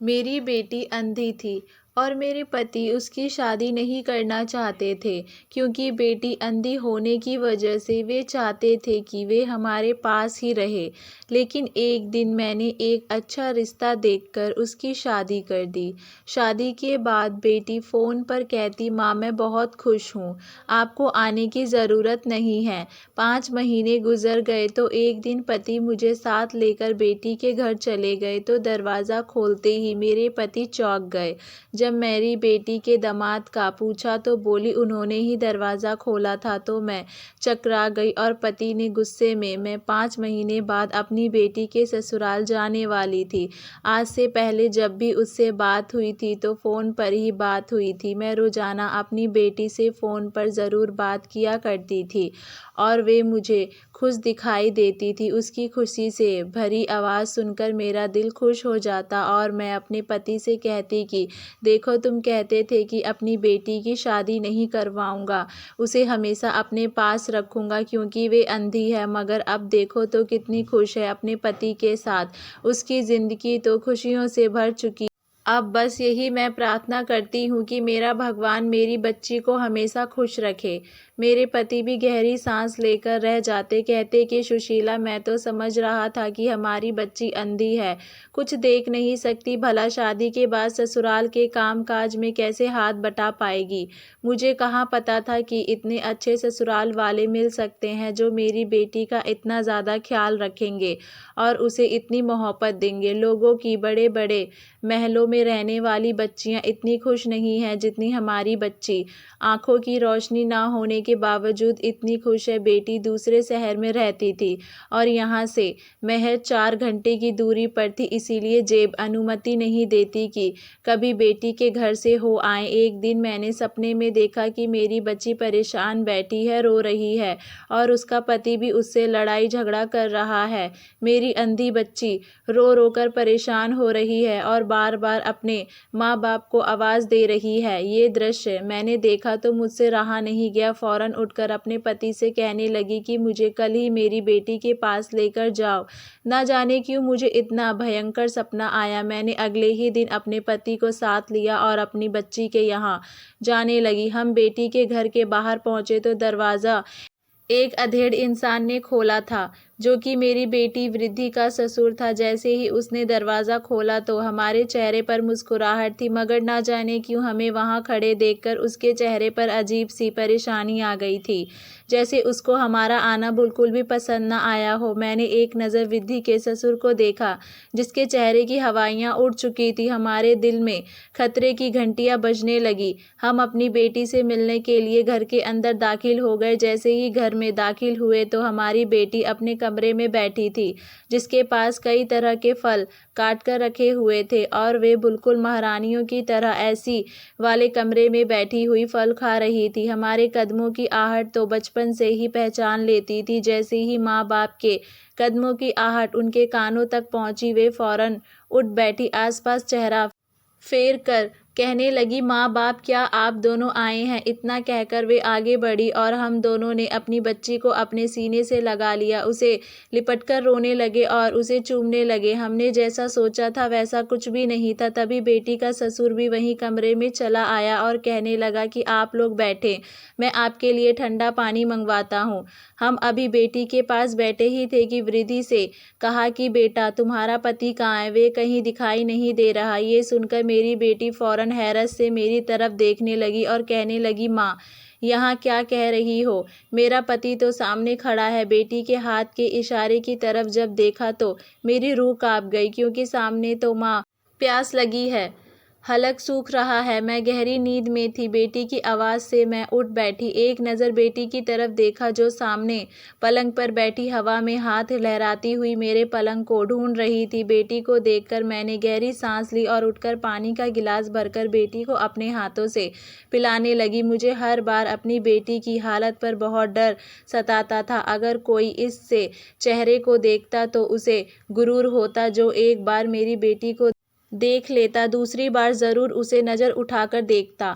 मेरी बेटी अंधी थी और मेरे पति उसकी शादी नहीं करना चाहते थे क्योंकि बेटी अंधी होने की वजह से वे चाहते थे कि वे हमारे पास ही रहे। लेकिन एक दिन मैंने एक अच्छा रिश्ता देखकर उसकी शादी कर दी। शादी के बाद बेटी फ़ोन पर कहती, माँ मैं बहुत खुश हूँ, आपको आने की ज़रूरत नहीं है। 5 महीने गुजर गए तो एक दिन पति मुझे साथ लेकर बेटी के घर चले गए तो दरवाज़ा खोलते ही मेरे पति चौंक गए। जब मेरी बेटी के दामाद का पूछा तो बोली उन्होंने ही दरवाज़ा खोला था, तो मैं चकरा गई और पति ने गुस्से में मैं 5 महीने बाद अपनी बेटी के ससुराल जाने वाली थी। आज से पहले जब भी उससे बात हुई थी तो फ़ोन पर ही बात हुई थी। मैं रोज़ाना अपनी बेटी से फ़ोन पर ज़रूर बात किया करती थी और वे मुझे खुश दिखाई देती थी। उसकी खुशी से भरी आवाज़ सुनकर मेरा दिल खुश हो जाता और मैं अपने पति से कहती कि देखो, तुम कहते थे कि अपनी बेटी की शादी नहीं करवाऊंगा, उसे हमेशा अपने पास रखूंगा क्योंकि वे अंधी है, मगर अब देखो तो कितनी खुश है अपने पति के साथ। उसकी ज़िंदगी तो खुशियों से भर चुकी। अब बस यही मैं प्रार्थना करती हूँ कि मेरा भगवान मेरी बच्ची को हमेशा खुश रखे। मेरे पति भी गहरी सांस लेकर रह जाते, कहते कि सुशीला, मैं तो समझ रहा था कि हमारी बच्ची अंधी है, कुछ देख नहीं सकती, भला शादी के बाद ससुराल के काम काज में कैसे हाथ बटा पाएगी। मुझे कहाँ पता था कि इतने अच्छे ससुराल वाले मिल सकते हैं जो मेरी बेटी का इतना ज़्यादा ख्याल रखेंगे और उसे इतनी मोहब्बत देंगे। लोगों की बड़े बड़े महलों में रहने वाली बच्चियां इतनी खुश नहीं हैं जितनी हमारी बच्ची। आंखों की रोशनी ना होने के बावजूद इतनी खुश है। बेटी दूसरे शहर में रहती थी और यहाँ से महज 4 घंटे की दूरी पर थी, इसीलिए जेब अनुमति नहीं देती कि कभी बेटी के घर से हो आए। एक दिन मैंने सपने में देखा कि मेरी बच्ची परेशान बैठी है, रो रही है और उसका पति भी उससे लड़ाई झगड़ा कर रहा है। मेरी अंधी बच्ची रो रो कर परेशान हो रही है और बार बार अपने माँ बाप को आवाज़ दे रही है। ये दृश्य मैंने देखा तो मुझसे रहा नहीं गया। फौरन उठकर अपने पति से कहने लगी कि मुझे कल ही मेरी बेटी के पास लेकर जाओ। ना जाने क्यों मुझे इतना भयंकर सपना आया। मैंने अगले ही दिन अपने पति को साथ लिया और अपनी बच्ची के यहाँ जाने लगी। हम बेटी के घर के बाहर पहुँचे तो दरवाज़ा एक अधेड़ इंसान ने खोला था, जो कि मेरी बेटी वृद्धि का ससुर था। जैसे ही उसने दरवाज़ा खोला तो हमारे चेहरे पर मुस्कुराहट थी, मगर ना जाने क्यों हमें वहाँ खड़े देखकर उसके चेहरे पर अजीब सी परेशानी आ गई थी, जैसे उसको हमारा आना बिल्कुल भी पसंद न आया हो। मैंने एक नज़र वृद्धि के ससुर को देखा, जिसके चेहरे की हवाइयाँ उड़ चुकी थी। हमारे दिल में खतरे की घंटियाँ बजने लगी। हम अपनी बेटी से मिलने के लिए घर के अंदर दाखिल हो गए। जैसे ही घर में दाखिल हुए तो हमारी बेटी अपने कमरे में बैठी थी, जिसके पास कई तरह के फल काट कर रखे हुए थे और वे बिल्कुल महारानियों की तरह ऐसी वाले कमरे में बैठी हुई फल खा रही थी। हमारे कदमों की आहट तो बचपन से ही पहचान लेती थी। जैसे ही माँ बाप के कदमों की आहट उनके कानों तक पहुंची, वे फौरन उठ बैठी, आसपास चेहरा फेर कर कहने लगी, माँ बाप, क्या आप दोनों आए हैं। इतना कहकर वे आगे बढ़ी और हम दोनों ने अपनी बच्ची को अपने सीने से लगा लिया, उसे लिपटकर रोने लगे और उसे चूमने लगे। हमने जैसा सोचा था वैसा कुछ भी नहीं था। तभी बेटी का ससुर भी वहीं कमरे में चला आया और कहने लगा कि आप लोग बैठे, मैं आपके लिए ठंडा पानी मंगवाता हूँ। हम अभी बेटी के पास बैठे ही थे कि वृद्धि से कहा कि बेटा, तुम्हारा पति कहाँ है, वे कहीं दिखाई नहीं दे रहा। ये सुनकर मेरी बेटी फौरन हैरत से मेरी तरफ देखने लगी और कहने लगी, माँ, यहाँ क्या कह रही हो, मेरा पति तो सामने खड़ा है। बेटी के हाथ के इशारे की तरफ जब देखा तो मेरी रूह कांप गई, क्योंकि सामने तो माँ प्यास लगी है, हलक सूख रहा है। मैं गहरी नींद में थी। बेटी की आवाज़ से मैं उठ बैठी, एक नज़र बेटी की तरफ देखा जो सामने पलंग पर बैठी हवा में हाथ लहराती हुई मेरे पलंग को ढूंढ रही थी। बेटी को देखकर मैंने गहरी सांस ली और उठकर पानी का गिलास भरकर बेटी को अपने हाथों से पिलाने लगी। मुझे हर बार अपनी बेटी की हालत पर बहुत डर सताता था। अगर कोई इससे चेहरे को देखता तो उसे गुरूर होता, जो एक बार मेरी बेटी को देख लेता दूसरी बार ज़रूर उसे नज़र उठाकर देखता।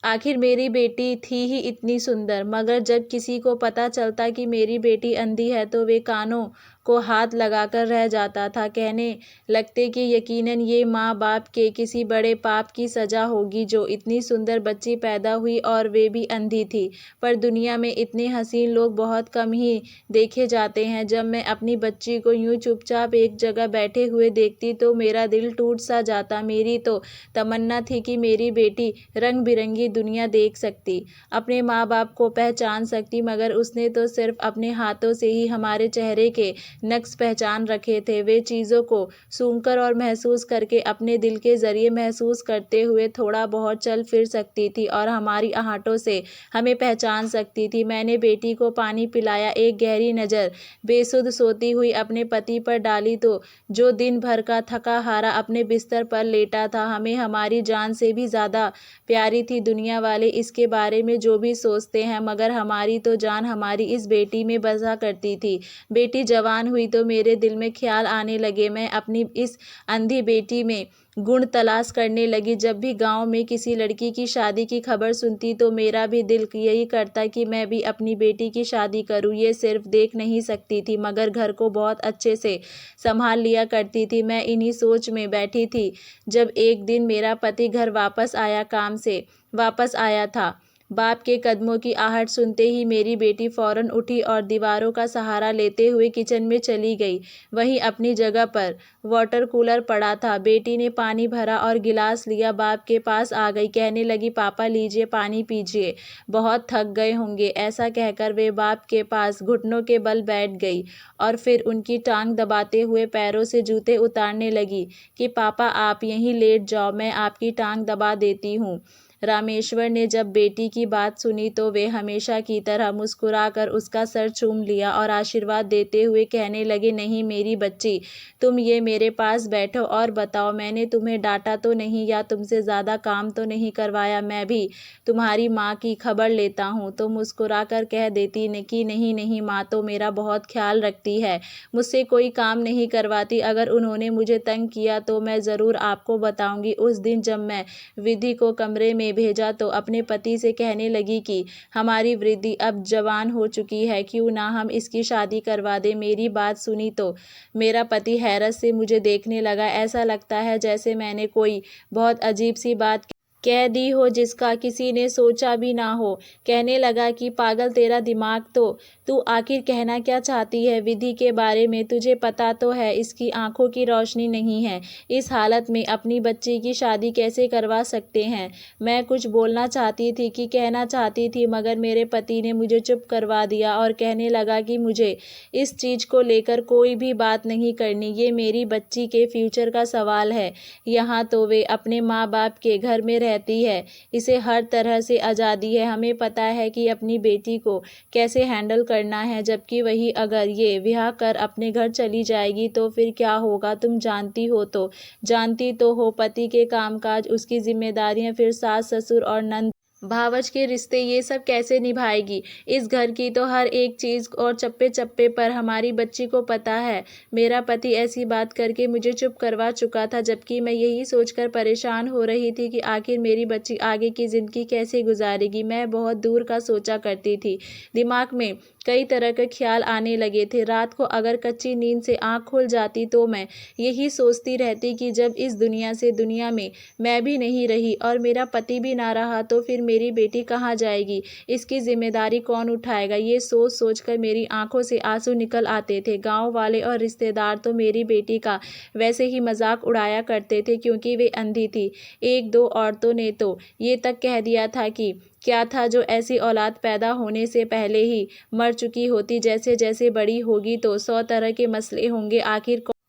आखिर मेरी बेटी थी ही इतनी सुंदर, मगर जब किसी को पता चलता कि मेरी बेटी अंधी है तो वे कानों को हाथ लगाकर रह जाता था। कहने लगते कि यकीनन ये माँ बाप के किसी बड़े पाप की सज़ा होगी जो इतनी सुंदर बच्ची पैदा हुई और वे भी अंधी थी। पर दुनिया में इतने हसीन लोग बहुत कम ही देखे जाते हैं। जब मैं अपनी बच्ची को यूं चुपचाप एक जगह बैठे हुए देखती तो मेरा दिल टूट सा जाता। मेरी तो तमन्ना थी कि मेरी बेटी रंग बिरंगी दुनिया देख सकती, अपने माँ बाप को पहचान सकती, मगर उसने तो सिर्फ अपने हाथों से ही हमारे चेहरे के नक्श पहचान रखे थे। वे चीज़ों को सूंघकर और महसूस करके अपने दिल के ज़रिए महसूस करते हुए थोड़ा बहुत चल फिर सकती थी और हमारी आहटों से हमें पहचान सकती थी। मैंने बेटी को पानी पिलाया, एक गहरी नज़र बेसुध सोती हुई अपने पति पर डाली तो जो दिन भर का थका हारा अपने बिस्तर पर लेटा था, हमें हमारी जान से भी ज़्यादा प्यारी थी। दुनिया वाले इसके बारे में जो भी सोचते हैं, मगर हमारी तो जान हमारी इस बेटी में बसा करती थी। बेटी जवान हुई तो मेरे दिल में ख्याल आने लगे। मैं अपनी इस अंधी बेटी में गुण तलाश करने लगी। जब भी गांव में किसी लड़की की शादी की खबर सुनती तो मेरा भी दिल यही करता कि मैं भी अपनी बेटी की शादी करूं। ये सिर्फ देख नहीं सकती थी, मगर घर को बहुत अच्छे से संभाल लिया करती थी। मैं इन्हीं सोच में बैठी थी जब एक दिन मेरा पति घर वापस आया, काम से वापस आया था। बाप के कदमों की आहट सुनते ही मेरी बेटी फौरन उठी और दीवारों का सहारा लेते हुए किचन में चली गई। वहीं अपनी जगह पर वाटर कूलर पड़ा था। बेटी ने पानी भरा और गिलास लिया, बाप के पास आ गई, कहने लगी, पापा लीजिए पानी पीजिए, बहुत थक गए होंगे। ऐसा कहकर वे बाप के पास घुटनों के बल बैठ गई और फिर उनकी टांग दबाते हुए पैरों से जूते उतारने लगी कि पापा आप यहीं लेट जाओ, मैं आपकी टांग दबा देती हूँ। रामेश्वर ने जब बेटी की बात सुनी तो वे हमेशा की तरह मुस्कुराकर उसका सर चूम लिया और आशीर्वाद देते हुए कहने लगे, नहीं मेरी बच्ची, तुम ये मेरे पास बैठो और बताओ, मैंने तुम्हें डांटा तो नहीं या तुमसे ज़्यादा काम तो नहीं करवाया? मैं भी तुम्हारी माँ की खबर लेता हूँ तो मुस्कुराकर कह देती कि नहीं नहीं, माँ तो मेरा बहुत ख्याल रखती है, मुझसे कोई काम नहीं करवाती। अगर उन्होंने मुझे तंग किया तो मैं ज़रूर आपको बताऊँगी। उस दिन जब मैं विधि को कमरे में भेजा तो अपने पति से कहने लगी कि हमारी वृद्धि अब जवान हो चुकी है, क्यों ना हम इसकी शादी करवा दें। मेरी बात सुनी तो मेरा पति हैरत से मुझे देखने लगा। ऐसा लगता है जैसे मैंने कोई बहुत अजीब सी बात कह दी हो जिसका किसी ने सोचा भी ना हो। कहने लगा कि पागल तेरा दिमाग तो, तू आखिर कहना क्या चाहती है विधि के बारे में? तुझे पता तो है इसकी आंखों की रोशनी नहीं है, इस हालत में अपनी बच्ची की शादी कैसे करवा सकते हैं? मैं कुछ बोलना चाहती थी कि कहना चाहती थी, मगर मेरे पति ने मुझे चुप करवा दिया और कहने लगा कि मुझे इस चीज़ को लेकर कोई भी बात नहीं करनी, ये मेरी बच्ची के फ्यूचर का सवाल है। यहाँ तो वे अपने माँ बाप के घर में रहती है, इसे हर तरह से आज़ादी है, हमें पता है कि अपनी बेटी को कैसे हैंडल करना है, जबकि वही अगर ये ब्याह कर अपने घर चली जाएगी तो फिर क्या होगा? तुम जानती तो हो पति के कामकाज, उसकी जिम्मेदारियां, फिर सास ससुर और नंद भावज के रिश्ते, ये सब कैसे निभाएगी? इस घर की तो हर एक चीज़ और चप्पे चप्पे पर हमारी बच्ची को पता है। मेरा पति ऐसी बात करके मुझे चुप करवा चुका था, जबकि मैं यही सोचकर परेशान हो रही थी कि आखिर मेरी बच्ची आगे की ज़िंदगी कैसे गुजारेगी। मैं बहुत दूर का सोचा करती थी, दिमाग में कई तरह के ख्याल आने लगे थे। रात को अगर कच्ची नींद से आँख खुल जाती तो मैं यही सोचती रहती कि जब इस दुनिया से दुनिया में मैं भी नहीं रही और मेरा पति भी ना रहा तो फिर मेरी बेटी कहाँ जाएगी, इसकी जिम्मेदारी कौन उठाएगा? ये सोच सोचकर मेरी आंखों से आंसू निकल आते थे। गांव वाले और रिश्तेदार तो मेरी बेटी का वैसे ही मजाक उड़ाया करते थे क्योंकि वे अंधी थी। एक दो औरतों ने तो ये तक कह दिया था कि क्या था जो ऐसी औलाद पैदा होने से पहले ही मर चुकी होती, जैसे जैसे बड़ी होगी तो 100 तरह के मसले होंगे, आखिर कौन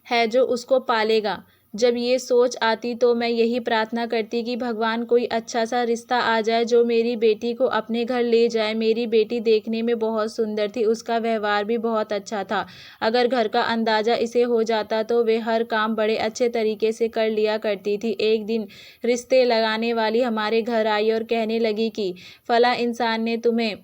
है जो उसको पालेगा? जब ये सोच आती तो मैं यही प्रार्थना करती कि भगवान कोई अच्छा सा रिश्ता आ जाए जो मेरी बेटी को अपने घर ले जाए। मेरी बेटी देखने में बहुत सुंदर थी, उसका व्यवहार भी बहुत अच्छा था। अगर घर का अंदाज़ा इसे हो जाता तो वे हर काम बड़े अच्छे तरीके से कर लिया करती थी। एक दिन रिश्ते लगाने वाली हमारे घर आई और कहने लगी कि फला इंसान ने तुम्हें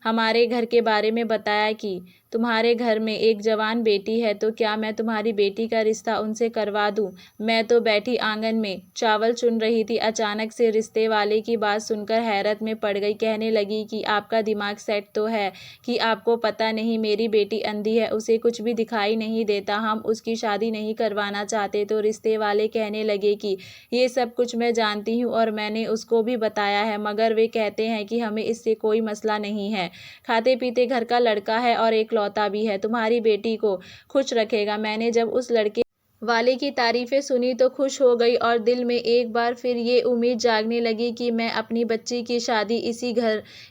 हमारे घर के बारे में बताया कि तुम्हारे घर में एक जवान बेटी है तो क्या मैं तुम्हारी बेटी का रिश्ता उनसे करवा दूं? मैं तो बैठी आंगन में चावल चुन रही थी, अचानक से रिश्ते वाले की बात सुनकर हैरत में पड़ गई। कहने लगी कि आपका दिमाग सेट तो है कि आपको पता नहीं मेरी बेटी अंधी है, उसे कुछ भी दिखाई नहीं देता, हम उसकी शादी नहीं करवाना चाहते। तो रिश्ते वाले कहने लगे कि ये सब कुछ मैं जानती हूँ और मैंने उसको भी बताया है, मगर वे कहते हैं कि हमें इससे कोई मसला नहीं है, खाते पीते घर का लड़का है और एकलौता भी है, तुम्हारी बेटी को खुश रखेगा। मैंने जब उस लड़के वाले की तारीफें सुनी तो खुश हो गई और दिल में एक बार फिर ये उम्मीद जागने लगी कि मैं अपनी बच्ची की शादी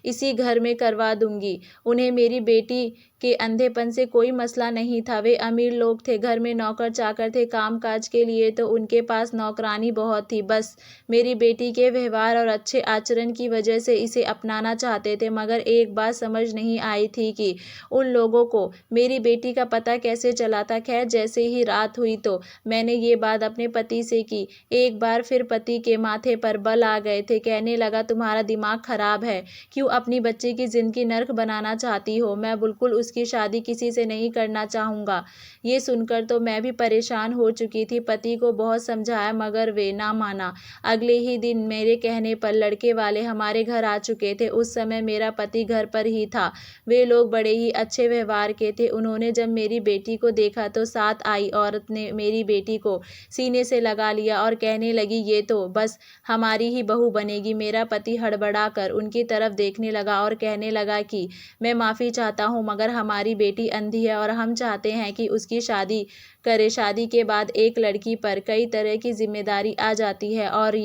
इसी घर में करवा दूंगी। उन्हें मेरी बेटी के अंधेपन से कोई मसला नहीं था। वे अमीर लोग थे, घर में नौकर चाकर थे, काम काज के लिए तो उनके पास नौकरानी बहुत थी। बस मेरी बेटी के व्यवहार और अच्छे आचरण की वजह से इसे अपनाना चाहते थे, मगर एक बात समझ नहीं आई थी कि उन लोगों को मेरी बेटी का पता कैसे चला था। खैर, जैसे ही रात हुई तो मैंने ये बात अपने पति से की। एक बार फिर पति के माथे पर बल आ गए थे। कहने लगा, तुम्हारा दिमाग खराब है, क्यों अपनी बच्ची की जिंदगी नर्क बनाना चाहती हो? मैं बिल्कुल उसकी शादी किसी से नहीं करना चाहूँगा। ये सुनकर तो मैं भी परेशान हो चुकी थी। पति को बहुत समझाया मगर वे ना माना। अगले ही दिन मेरे कहने पर लड़के वाले हमारे घर आ चुके थे। उस समय मेरा पति घर पर ही था। वे लोग बड़े ही अच्छे व्यवहार के थे। उन्होंने जब मेरी बेटी को देखा तो साथ आई औरत ने मेरी बेटी को सीने से लगा लिया और कहने लगी, ये तो बस हमारी ही बहू बनेगी। मेरा पति हड़बड़ाकर उनकी तरफ देखने लगा और कहने लगा कि मैं माफ़ी चाहता हूँ, मगर हमारी बेटी अंधी है और हम चाहते हैं कि उसकी शादी करे। शादी के बाद एक लड़की पर कई तरह की जिम्मेदारी आ जाती है और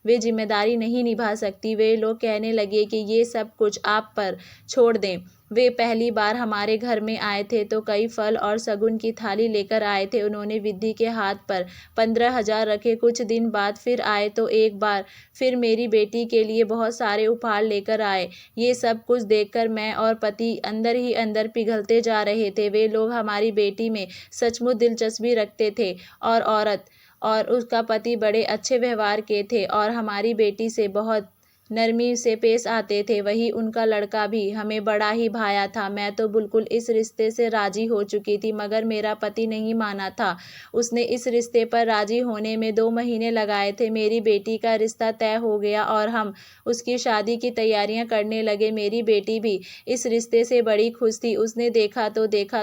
वे जिम्मेदारी नहीं निभा सकती। वे लोग कहने लगे कि ये सब कुछ आप पर छोड़ दें। वे पहली बार हमारे घर में आए थे तो कई फल और शगुन की थाली लेकर आए थे। उन्होंने विधि के हाथ पर 15,000 रखे। कुछ दिन बाद फिर आए तो एक बार फिर मेरी बेटी के लिए बहुत सारे उपहार लेकर आए। ये सब कुछ देखकर मैं और पति अंदर ही अंदर पिघलते जा रहे थे। वे लोग हमारी बेटी में सचमुच दिलचस्पी रखते थे और औरत और उसका पति बड़े अच्छे व्यवहार के थे और हमारी बेटी से बहुत नरमी से पेश आते थे। वही उनका लड़का भी हमें बड़ा ही भाया था। मैं तो बिल्कुल इस रिश्ते से राजी हो चुकी थी, मगर मेरा पति नहीं माना था। उसने इस रिश्ते पर राजी होने में 2 महीने लगाए थे। मेरी बेटी का रिश्ता तय हो गया और हम उसकी शादी की तैयारियां करने लगे। मेरी बेटी भी इस रिश्ते से बड़ी खुश थी। उसने देखा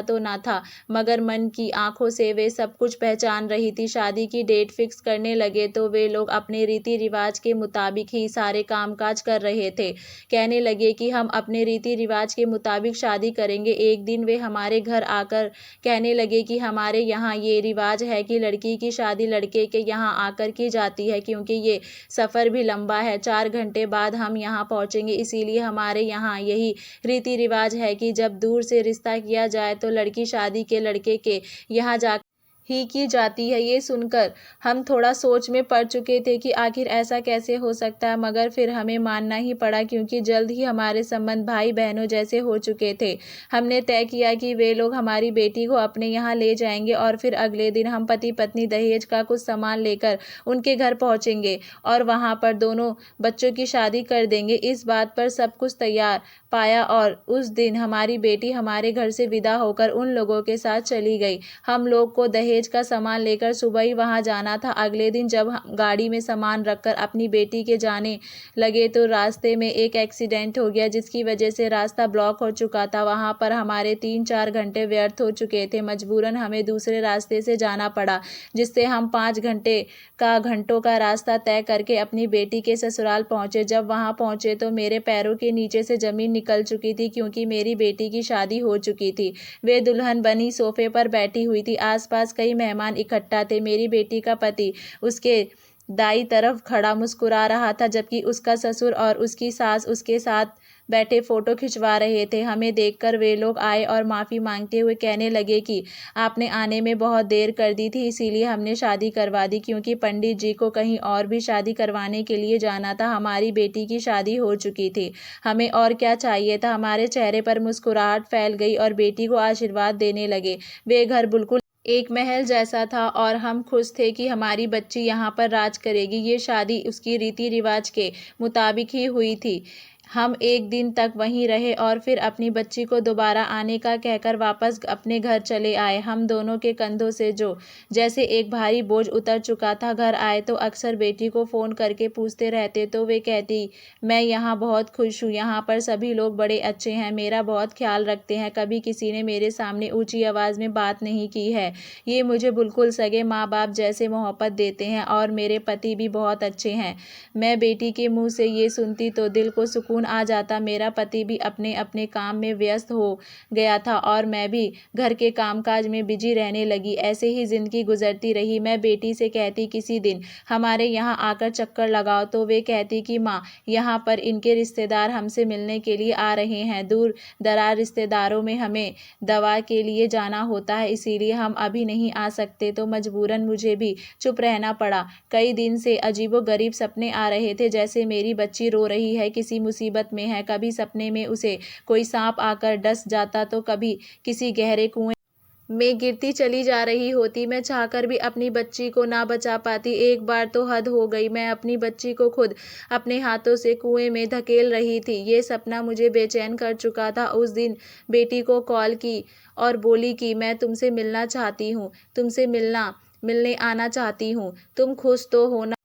तो ना था, मगर मन की आंखों से वे सब कुछ पहचान रही थी। शादी की डेट फिक्स करने लगे तो वे लोग अपने रीति रिवाज के मुताबिक ही सारे काम काज कर रहे थे। कहने लगे कि हम अपने रीति रिवाज के मुताबिक शादी करेंगे। एक दिन वे हमारे घर आकर कहने लगे कि हमारे यहाँ ये रिवाज है कि लड़की की शादी लड़के के यहाँ आकर की जाती है, क्योंकि ये सफ़र भी लंबा है, 4 घंटे बाद हम यहाँ पहुँचेंगे। इसीलिए हमारे यहाँ यही रीति रिवाज है कि जब दूर से रिश्ता किया जाए तो लड़की शादी के लड़के के यहाँ जा ही की जाती है। ये सुनकर हम थोड़ा सोच में पड़ चुके थे कि आखिर ऐसा कैसे हो सकता है, मगर फिर हमें मानना ही पड़ा, क्योंकि जल्द ही हमारे संबंध भाई बहनों जैसे हो चुके थे। हमने तय किया कि वे लोग हमारी बेटी को अपने यहाँ ले जाएंगे और फिर अगले दिन हम पति पत्नी दहेज का कुछ सामान लेकर उनके घर पहुँचेंगे और वहाँ पर दोनों बच्चों की शादी कर देंगे। इस बात पर सब कुछ तैयार पाया और उस दिन हमारी बेटी हमारे घर से विदा होकर उन लोगों के साथ चली गई। हम लोग को दहेज का सामान लेकर सुबह ही वहां जाना था। अगले दिन जब हम गाड़ी में सामान रखकर अपनी बेटी के जाने लगे तो रास्ते में एक एक्सीडेंट हो गया, जिसकी वजह से रास्ता ब्लॉक हो चुका था। वहां पर हमारे 3-4 घंटे व्यर्थ हो चुके थे। मजबूरन हमें दूसरे रास्ते से जाना पड़ा, जिससे हम 5 घंटों का रास्ता तय करके अपनी बेटी के ससुराल पहुंचे। जब वहां पहुंचे तो मेरे पैरों के नीचे से जमीन निकल चुकी थी, क्योंकि मेरी बेटी की शादी हो चुकी थी। वे दुल्हन बनी सोफे पर बैठी हुई थी। आसपास कई मेहमान इकट्ठा थे। मेरी बेटी का पति उसके दाई तरफ खड़ा मुस्कुरा रहा था, जबकि उसका ससुर और उसकी सास उसके साथ बैठे फोटो खिंचवा रहे थे। हमें देखकर वे लोग आए और माफ़ी मांगते हुए कहने लगे कि आपने आने में बहुत देर कर दी थी, इसीलिए हमने शादी करवा दी, क्योंकि पंडित जी को कहीं और भी शादी करवाने के लिए जाना था। हमारी बेटी की शादी हो चुकी थी, हमें और क्या चाहिए था। हमारे चेहरे पर मुस्कुराहट फैल गई और बेटी को आशीर्वाद देने लगे। वे घर बिल्कुल एक महल जैसा था और हम खुश थे कि हमारी बच्ची यहाँ पर राज करेगी। ये शादी उसकी रीति रिवाज के मुताबिक ही हुई थी। हम एक दिन तक वहीं रहे और फिर अपनी बच्ची को दोबारा आने का कहकर वापस अपने घर चले आए। हम दोनों के कंधों से जैसे एक भारी बोझ उतर चुका था। घर आए तो अक्सर बेटी को फ़ोन करके पूछते रहते तो वे कहती, मैं यहाँ बहुत खुश हूँ, यहाँ पर सभी लोग बड़े अच्छे हैं, मेरा बहुत ख्याल रखते हैं, कभी किसी ने मेरे सामने ऊँची आवाज़ में बात नहीं की है। ये मुझे बिल्कुल सगे माँ बाप जैसे मोहब्बत देते हैं और मेरे पति भी बहुत अच्छे हैं। मैं बेटी के मुँह से ये सुनती तो दिल को सुकून आ जाता। मेरा पति भी अपने अपने काम में व्यस्त हो गया था और मैं भी घर के कामकाज में बिजी रहने लगी। ऐसे ही जिंदगी गुजरती रही। मैं बेटी से कहती किसी दिन हमारे यहाँ आकर चक्कर लगाओ तो वे कहती कि माँ यहाँ पर इनके रिश्तेदार हमसे मिलने के लिए आ रहे हैं। दूर दराज रिश्तेदारों में हमें दवा के लिए जाना होता है, इसीलिए हम अभी नहीं आ सकते। तो मजबूरन मुझे भी चुप रहना पड़ा। कई दिन से अजीबोगरीब सपने आ रहे थे, जैसे मेरी बच्ची रो रही है, किसी मुसीबत में है। कभी सपने में उसे कोई सांप आकर डस जाता तो कभी किसी गहरे कुएं में गिरती चली जा रही होती। मैं चाहकर भी अपनी बच्ची को ना बचा पाती। एक बार तो हद हो गई, मैं अपनी बच्ची को खुद अपने हाथों से कुएं में धकेल रही थी। ये सपना मुझे बेचैन कर चुका था। उस दिन बेटी को कॉल की और बोली कि मैं तुमसे मिलना चाहती हूँ, तुमसे मिलने आना चाहती हूँ, तुम खुश तो हो ना।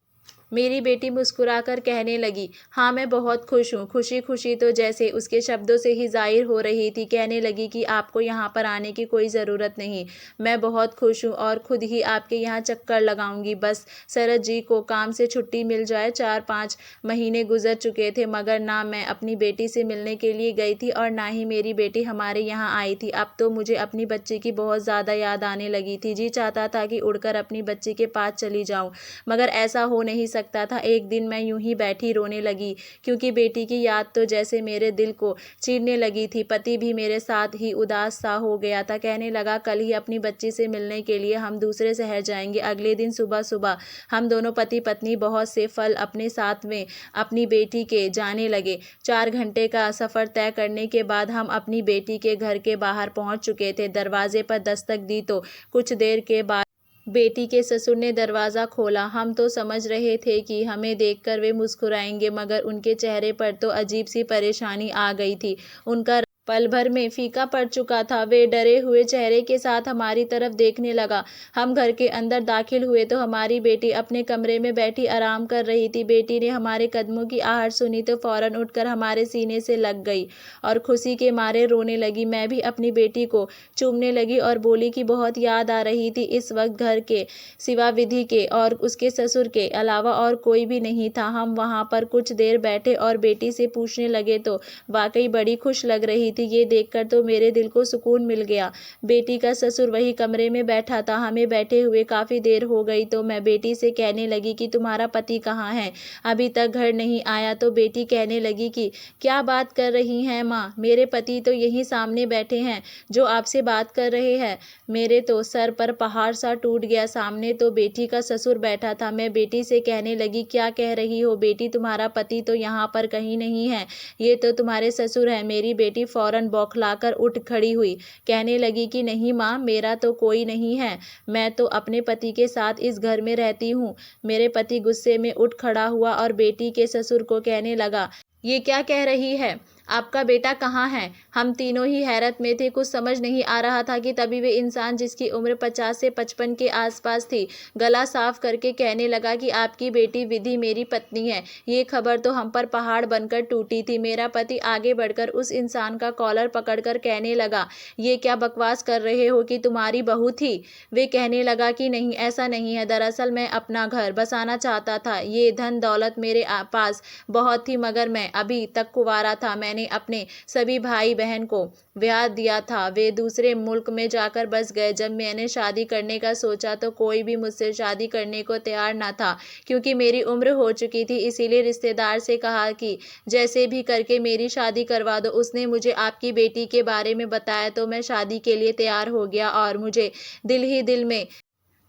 मेरी बेटी मुस्कुराकर कहने लगी, हाँ मैं बहुत खुश हूँ। खुशी खुशी तो जैसे उसके शब्दों से ही जाहिर हो रही थी। कहने लगी कि आपको यहाँ पर आने की कोई ज़रूरत नहीं, मैं बहुत खुश हूँ और खुद ही आपके यहाँ चक्कर लगाऊंगी। बस शरद जी को काम से छुट्टी मिल जाए। 4-5 महीने गुजर चुके थे, मगर ना मैं अपनी बेटी से मिलने के लिए गई थी और ना ही मेरी बेटी हमारे यहाँ आई थी। अब तो मुझे अपनी बच्ची की बहुत ज़्यादा याद आने लगी थी। जी चाहता था कि उड़कर अपनी बच्ची के पास चली जाऊँ, मगर ऐसा हो नहीं सकता था। एक दिन मैं यूं ही बैठी रोने लगी, क्योंकि बेटी की याद तो जैसे मेरे दिल को चीरने लगी थी। पति भी मेरे साथ ही उदास सा हो गया था। कहने लगा, कल ही अपनी बच्ची से मिलने के लिए हम दूसरे शहर जाएंगे। अगले दिन सुबह सुबह हम दोनों पति पत्नी बहुत से फल अपने साथ में अपनी बेटी के जाने लगे। 4 घंटे का सफ़र तय करने के बाद हम अपनी बेटी के घर के बाहर पहुंच चुके थे। दरवाजे पर दस्तक दी तो कुछ देर के बाद बेटी के ससुर ने दरवाज़ा खोला। हम तो समझ रहे थे कि हमें देखकर वे मुस्कुराएंगे, मगर उनके चेहरे पर तो अजीब सी परेशानी आ गई थी। उनका पल भर में फीका पड़ चुका था। वे डरे हुए चेहरे के साथ हमारी तरफ देखने लगा। हम घर के अंदर दाखिल हुए तो हमारी बेटी अपने कमरे में बैठी आराम कर रही थी। बेटी ने हमारे कदमों की आहट सुनी तो फौरन उठकर हमारे सीने से लग गई और खुशी के मारे रोने लगी। मैं भी अपनी बेटी को चूमने लगी और बोली कि बहुत याद आ रही थी। इस वक्त घर के सिवा विधि के और उसके ससुर के अलावा और कोई भी नहीं था। हम वहाँ पर कुछ देर बैठे और बेटी से पूछने लगे तो वाकई बड़ी खुश लग रही थी। ये देखकर तो मेरे दिल को सुकून मिल गया। बेटी का ससुर वही कमरे में बैठा था। हमें बैठे हुए काफ़ी देर हो गई तो मैं बेटी से कहने लगी कि तुम्हारा पति कहाँ है, अभी तक घर नहीं आया। तो बेटी कहने लगी कि क्या बात कर रही हैं माँ, मेरे पति तो यहीं सामने बैठे हैं जो आपसे बात कर रहे हैं। मेरे तो सर पर पहाड़ सा टूट गया। सामने तो बेटी का ससुर बैठा था। मैं बेटी से कहने लगी, क्या कह रही हो बेटी, तुम्हारा पति तो यहाँ पर कहीं नहीं है, ये तो तुम्हारे ससुर हैं। मेरी बेटी फौरन बौखलाकर उठ खड़ी हुई, कहने लगी कि नहीं माँ, मेरा तो कोई नहीं है, मैं तो अपने पति के साथ इस घर में रहती हूँ। मेरे पति गुस्से में उठ खड़ा हुआ और बेटी के ससुर को कहने लगा, ये क्या कह रही है, आपका बेटा कहाँ है। हम तीनों ही हैरत में थे। कुछ समझ नहीं आ रहा था कि तभी वे इंसान जिसकी उम्र 50 से 55 के आसपास थी गला साफ करके कहने लगा कि आपकी बेटी विधि मेरी पत्नी है। ये खबर तो हम पर पहाड़ बनकर टूटी थी। मेरा पति आगे बढ़कर उस इंसान का कॉलर पकड़कर कहने लगा, ये क्या बकवास कर रहे हो कि तुम्हारी बहू थी। वे कहने लगा कि नहीं, ऐसा नहीं है, दरअसल मैं अपना घर बसाना चाहता था। ये धन दौलत मेरे पास बहुत थी, मगर मैं अभी तक कुंवारा था। मैंने अपने सभी भाई बहन को ब्याह दिया था, वे दूसरे मुल्क में जाकर बस गए। जब मैंने शादी करने का सोचा तो कोई भी मुझसे शादी करने को तैयार ना था, क्योंकि मेरी उम्र हो चुकी थी। इसीलिए रिश्तेदार से कहा कि जैसे भी करके मेरी शादी करवा दो। उसने मुझे आपकी बेटी के बारे में बताया तो मैं शादी के लिए तैयार हो गया और मुझे दिल ही दिल में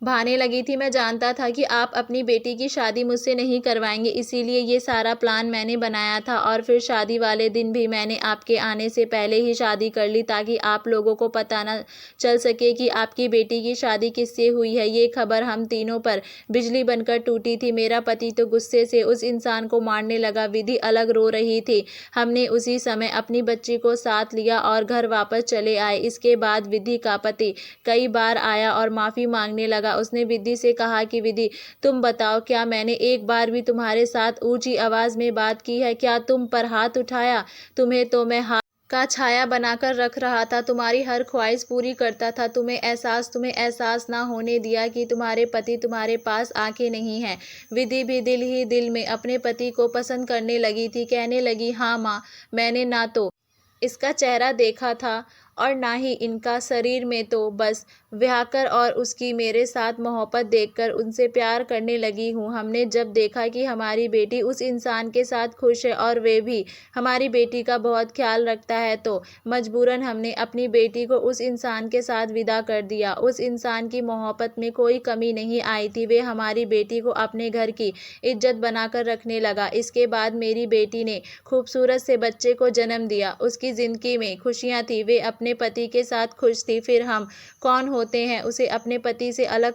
भाने लगी थी। मैं जानता था कि आप अपनी बेटी की शादी मुझसे नहीं करवाएंगे, इसीलिए ये सारा प्लान मैंने बनाया था और फिर शादी वाले दिन भी मैंने आपके आने से पहले ही शादी कर ली ताकि आप लोगों को पता न चल सके कि आपकी बेटी की शादी किससे हुई है। ये खबर हम तीनों पर बिजली बनकर टूटी थी। मेरा पति तो गुस्से से उस इंसान को मारने लगा। विधि अलग रो रही थी। हमने उसी समय अपनी बच्ची को साथ लिया और घर वापस चले आए। इसके बाद विधि का पति कई बार आया और माफ़ी मांगने लगा। उसने विधि से कहा कि विधि, तुम बताओ, क्या मैंने एक बार भी तुम्हारे साथ ऊंची आवाज़ में बात की है? क्या तुम पर हाथ उठाया? तुम्हें तो मैं हाथ का छाया बनाकर रख रहा था, तुम्हारी हर ख्वाहिश पूरी करता था। तुम्हें एहसास ना होने दिया कि तुम्हारे पति तुम्हारे पास आंखें नहीं हैं। विधि भी दिल ही दिल में अपने पति को पसंद करने लगी थी। कहने लगी, हाँ माँ, मैंने ना तो इसका चेहरा देखा था और ना ही इनका शरीर में, तो बस व्याकर और उसकी मेरे साथ मोहब्बत देखकर उनसे प्यार करने लगी हूँ। हमने जब देखा कि हमारी बेटी उस इंसान के साथ खुश है और वे भी हमारी बेटी का बहुत ख्याल रखता है, तो मजबूरन हमने अपनी बेटी को उस इंसान के साथ विदा कर दिया। उस इंसान की मोहब्बत में कोई कमी नहीं आई थी। वे हमारी बेटी को अपने घर की इज्जत बनाकर रखने लगा। इसके बाद मेरी बेटी ने खूबसूरत से बच्चे को जन्म दिया। उसकी ज़िंदगी में खुशियाँ थी। वे अपने पति के साथ खुश थी। फिर हम कौन होते हैं उसे अपने पति से अलग